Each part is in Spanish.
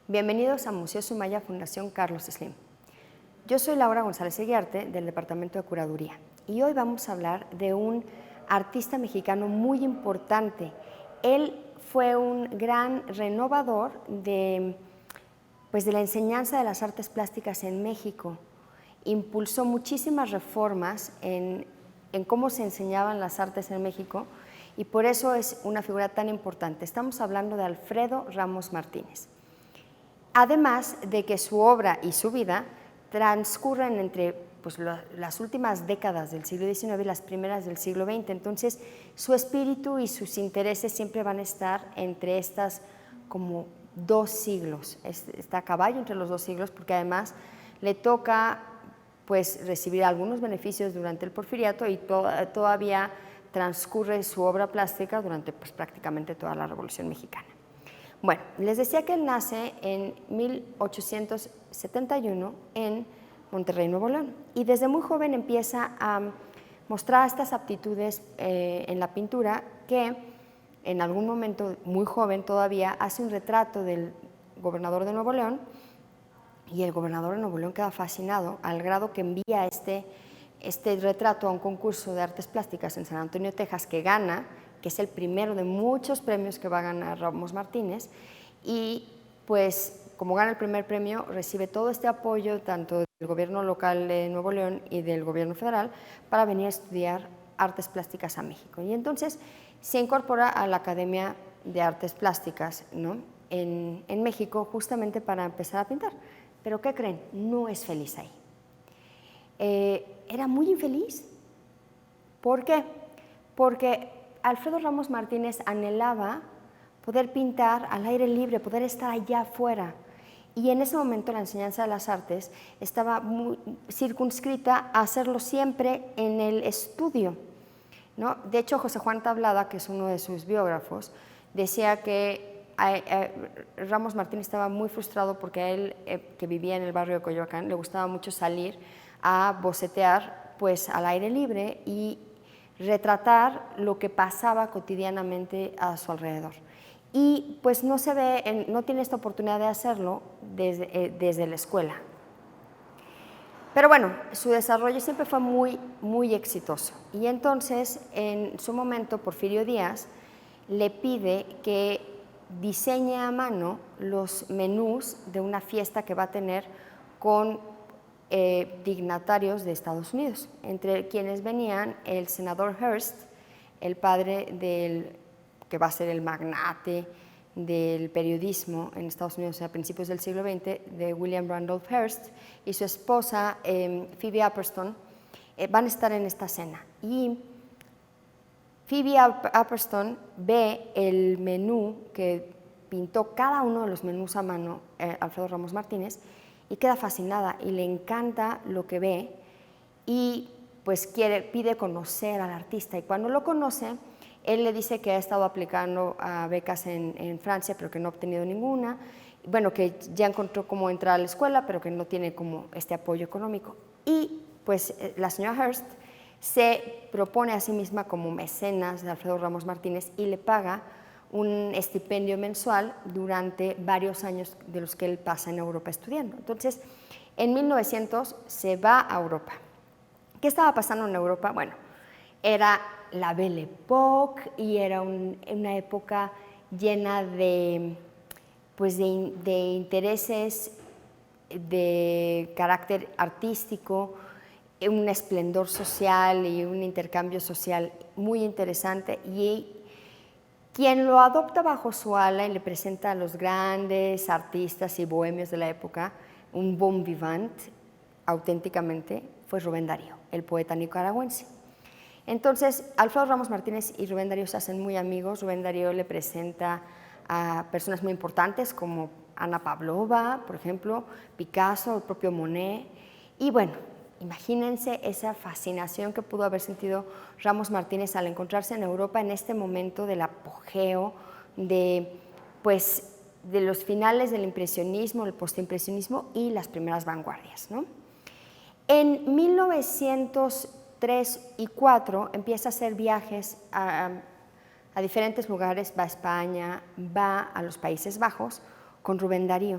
Bienvenidos a Museo Sumaya Fundación Carlos Slim. Yo soy Laura González Eguiarte del Departamento de Curaduría y hoy vamos a hablar de un artista mexicano muy importante. Él fue un gran renovador de la enseñanza de las artes plásticas en México. Impulsó muchísimas reformas en cómo se enseñaban las artes en México y por eso es una figura tan importante. Estamos hablando de Alfredo Ramos Martínez. Además de que su obra y su vida transcurren entre las últimas décadas del siglo XIX y las primeras del siglo XX, entonces su espíritu y sus intereses siempre van a estar entre estas como dos siglos, está a caballo entre los dos siglos porque además le toca recibir algunos beneficios durante el Porfiriato y todavía transcurre su obra plástica durante prácticamente toda la Revolución Mexicana. Bueno, les decía que él nace en 1871 en Monterrey, Nuevo León, y desde muy joven empieza a mostrar estas aptitudes en la pintura que en algún momento, muy joven todavía, hace un retrato del gobernador de Nuevo León y el gobernador de Nuevo León queda fascinado al grado que envía este retrato a un concurso de artes plásticas en San Antonio, Texas, que gana, que es el primero de muchos premios que va a ganar Ramos Martínez, y como gana el primer premio, recibe todo este apoyo tanto del gobierno local de Nuevo León y del gobierno federal para venir a estudiar artes plásticas a México. Y entonces se incorpora a la Academia de Artes Plásticas, ¿no?, en México, justamente para empezar a pintar. Pero ¿qué creen? No es feliz ahí. Era muy infeliz. ¿Por qué? Porque Alfredo Ramos Martínez anhelaba poder pintar al aire libre, poder estar allá afuera. Y en ese momento la enseñanza de las artes estaba muy circunscrita a hacerlo siempre en el estudio, ¿no? De hecho, José Juan Tablada, que es uno de sus biógrafos, decía que Ramos Martínez estaba muy frustrado porque a él, que vivía en el barrio de Coyoacán, le gustaba mucho salir a bocetear al aire libre y retratar lo que pasaba cotidianamente a su alrededor. Y no se ve, no tiene esta oportunidad de hacerlo desde la escuela. Pero bueno, su desarrollo siempre fue muy, muy exitoso. Y entonces, en su momento, Porfirio Díaz le pide que diseñe a mano los menús de una fiesta que va a tener con dignatarios de Estados Unidos, entre quienes venían el senador Hearst, el padre que va a ser el magnate del periodismo en Estados Unidos a principios del siglo XX, de William Randolph Hearst, y su esposa Phoebe Apperson, van a estar en esta cena. Y Phoebe Apperson ve el menú que pintó, cada uno de los menús a mano, Alfredo Ramos Martínez, y queda fascinada y le encanta lo que ve y pide conocer al artista, y cuando lo conoce, él le dice que ha estado aplicando a becas en Francia, pero que no ha obtenido ninguna, bueno, que ya encontró cómo entrar a la escuela, pero que no tiene como este apoyo económico. Y la señora Hearst se propone a sí misma como mecenas de Alfredo Ramos Martínez y le paga un estipendio mensual durante varios años de los que él pasa en Europa estudiando. Entonces, en 1900 se va a Europa. ¿Qué estaba pasando en Europa? Bueno, era la Belle Époque y era una época llena de intereses de carácter artístico, un esplendor social y un intercambio social muy interesante, y quien lo adopta bajo su ala y le presenta a los grandes artistas y bohemios de la época, un bon vivant auténticamente, fue Rubén Darío, el poeta nicaragüense. Entonces, Alfredo Ramos Martínez y Rubén Darío se hacen muy amigos. Rubén Darío le presenta a personas muy importantes como Ana Pavlova, por ejemplo, Picasso, el propio Monet. Y bueno, imagínense esa fascinación que pudo haber sentido Ramos Martínez al encontrarse en Europa en este momento del apogeo de los finales del impresionismo, el postimpresionismo y las primeras vanguardias, ¿no? En 1903 y 4 empieza a hacer viajes a diferentes lugares, va a España, va a los Países Bajos, con Rubén Darío.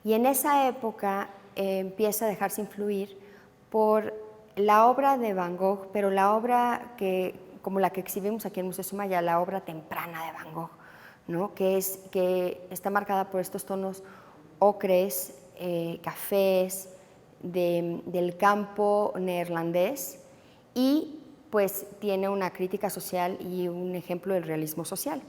Y en esa época empieza a dejarse influir por la obra de Van Gogh, pero la obra como la que exhibimos aquí en el Museo Sumaya, la obra temprana de Van Gogh, ¿no? que está marcada por estos tonos ocres, cafés, del campo neerlandés, y pues tiene una crítica social y un ejemplo del realismo social.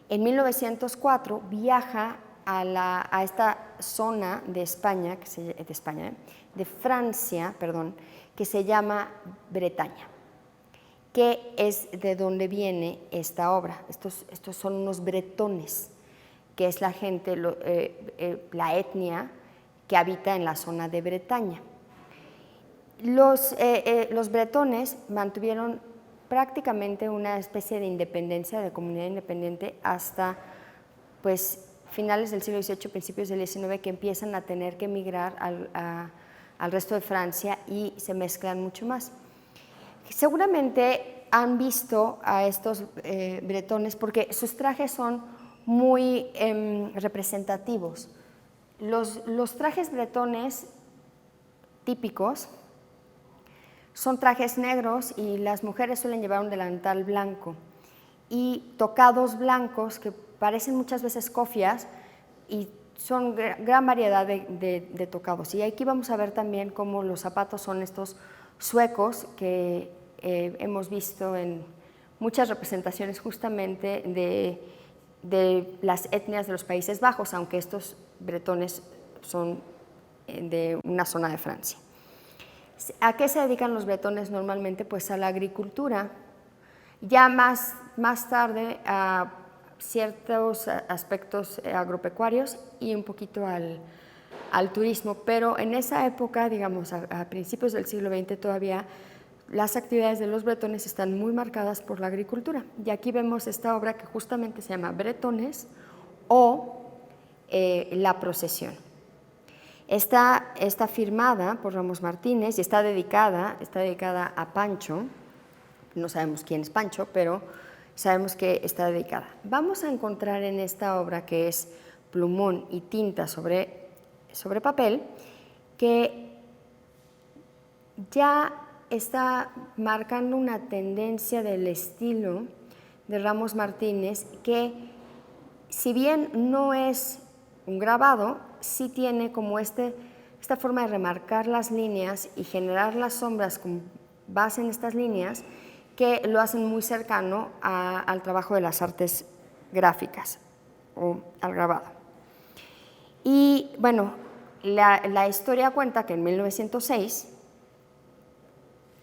En 1904 viaja a esta zona de España, de Francia, perdón, que se llama Bretaña, que es de donde viene esta obra. Estos son unos bretones, que es la gente, la etnia que habita en la zona de Bretaña. Los bretones mantuvieron prácticamente una especie de independencia, de comunidad independiente, hasta pues, finales del siglo XVIII, principios del XIX, que empiezan a tener que emigrar al resto de Francia y se mezclan mucho más. Seguramente han visto a estos bretones porque sus trajes son muy representativos. Los trajes bretones típicos son trajes negros y las mujeres suelen llevar un delantal blanco y tocados blancos que parecen muchas veces cofias y son gran variedad de tocados. Y aquí vamos a ver también cómo los zapatos son estos suecos que hemos visto en muchas representaciones justamente de las etnias de los Países Bajos, aunque estos bretones son de una zona de Francia. ¿A qué se dedican los bretones normalmente? Pues a la agricultura, ya más tarde a ciertos aspectos agropecuarios y un poquito al turismo, pero en esa época, digamos a principios del siglo XX, todavía las actividades de los bretones están muy marcadas por la agricultura. Y aquí vemos esta obra que justamente se llama Bretones o La Procesión. Está firmada por Ramos Martínez y está dedicada a Pancho. No sabemos quién es Pancho, pero sabemos que está dedicada. Vamos a encontrar en esta obra, que es plumón y tinta sobre papel, que ya está marcando una tendencia del estilo de Ramos Martínez que, si bien no es un grabado, sí tiene como esta forma de remarcar las líneas y generar las sombras con base en estas líneas, que lo hacen muy cercano al trabajo de las artes gráficas o al grabado. Y bueno, la historia cuenta que en 1906,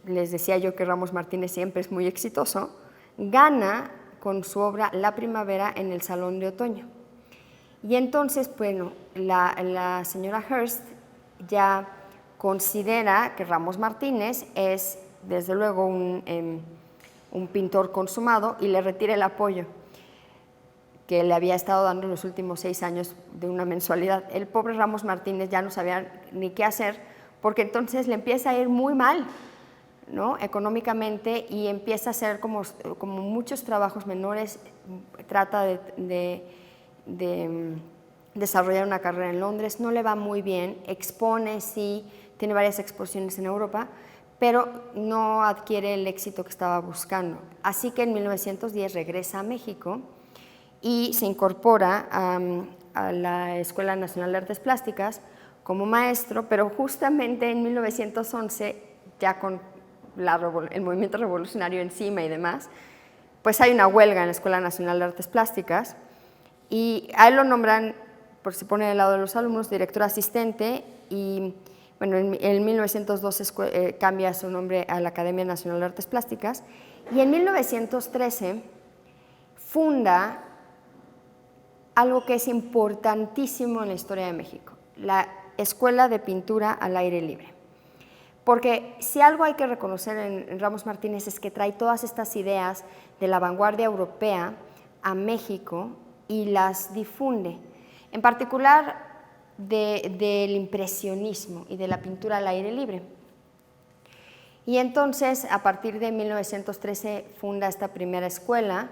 les decía yo que Ramos Martínez siempre es muy exitoso, gana con su obra La Primavera en el Salón de Otoño. Y entonces, bueno, la señora Hearst ya considera que Ramos Martínez es, desde luego, un pintor consumado y le retira el apoyo que le había estado dando en los últimos 6 años de una mensualidad. El pobre Ramos Martínez ya no sabía ni qué hacer, porque entonces le empieza a ir muy mal, ¿no?, económicamente, y empieza a hacer como muchos trabajos menores, trata de desarrollar una carrera en Londres, no le va muy bien, expone, sí, tiene varias exposiciones en Europa, pero no adquiere el éxito que estaba buscando. Así que en 1910 regresa a México y se incorpora a la Escuela Nacional de Artes Plásticas como maestro, pero justamente en 1911, ya con el movimiento revolucionario encima y demás, pues hay una huelga en la Escuela Nacional de Artes Plásticas y a él lo nombran, por si se pone del lado de los alumnos, director asistente, y bueno, en 1912 cambia su nombre a la Academia Nacional de Artes Plásticas, y en 1913 funda algo que es importantísimo en la historia de México, la Escuela de Pintura al Aire Libre. Porque si algo hay que reconocer en Ramos Martínez es que trae todas estas ideas de la vanguardia europea a México y las difunde, en particular del impresionismo y de la pintura al aire libre. Y entonces, a partir de 1913, funda esta primera escuela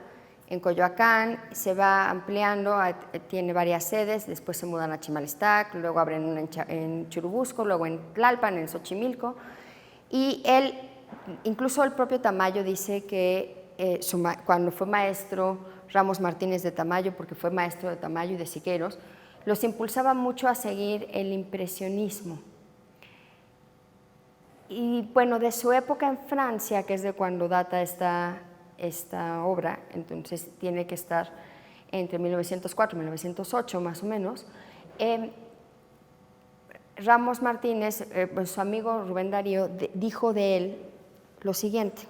en Coyoacán, se va ampliando, tiene varias sedes, después se mudan a Chimalistac, luego abren una en Churubusco, luego en Tlalpan, en Xochimilco, y él, incluso el propio Tamayo dice que cuando fue maestro Ramos Martínez de Tamayo, porque fue maestro de Tamayo y de Siqueiros, los impulsaba mucho a seguir el impresionismo. Y bueno, de su época en Francia, que es de cuando data esta obra, entonces tiene que estar entre 1904 y 1908 más o menos, Ramos Martínez, pues su amigo Rubén Darío, dijo de él lo siguiente: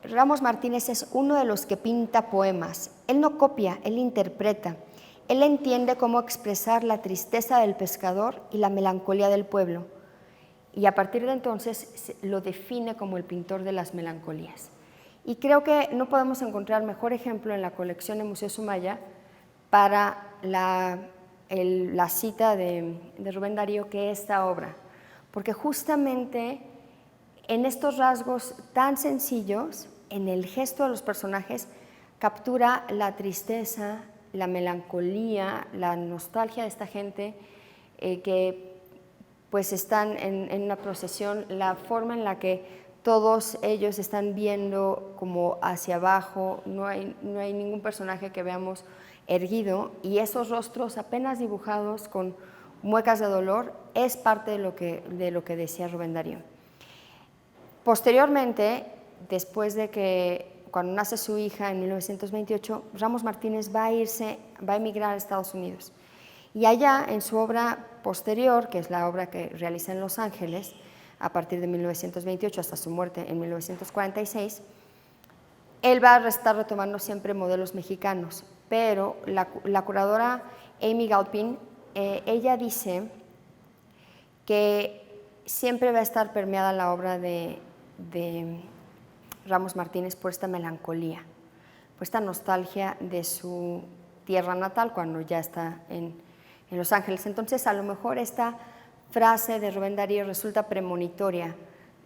Ramos Martínez es uno de los que pinta poemas. Él no copia, él interpreta. Él entiende cómo expresar la tristeza del pescador y la melancolía del pueblo. Y a partir de entonces lo define como el pintor de las melancolías. Y creo que no podemos encontrar mejor ejemplo en la colección de Museo Sumaya para la cita de Rubén Darío que esta obra, porque justamente en estos rasgos tan sencillos, en el gesto de los personajes, captura la tristeza, la melancolía, la nostalgia de esta gente que pues están en una procesión, la forma en la que todos ellos están viendo como hacia abajo, no hay ningún personaje que veamos erguido, y esos rostros apenas dibujados con muecas de dolor es parte de lo que decía Rubén Darío. Posteriormente, después de que cuando nace su hija en 1928, Ramos Martínez va a emigrar a Estados Unidos. Y allá, en su obra posterior, que es la obra que realiza en Los Ángeles, a partir de 1928 hasta su muerte en 1946, él va a estar retomando siempre modelos mexicanos, pero la curadora Amy Galpin, ella dice que siempre va a estar permeada la obra de Ramos Martínez por esta melancolía, por esta nostalgia de su tierra natal cuando ya está en Los Ángeles. Entonces, a lo mejor esta frase de Rubén Darío resulta premonitoria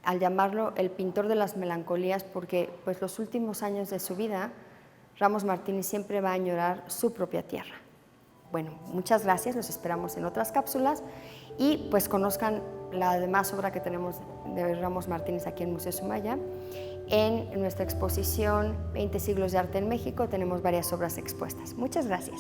al llamarlo el pintor de las melancolías, porque pues los últimos años de su vida, Ramos Martínez siempre va a añorar su propia tierra. Bueno, muchas gracias, los esperamos en otras cápsulas y pues conozcan la demás obra que tenemos de Ramos Martínez aquí en Museo Sumaya. En nuestra exposición 20 siglos de arte en México tenemos varias obras expuestas. Muchas gracias.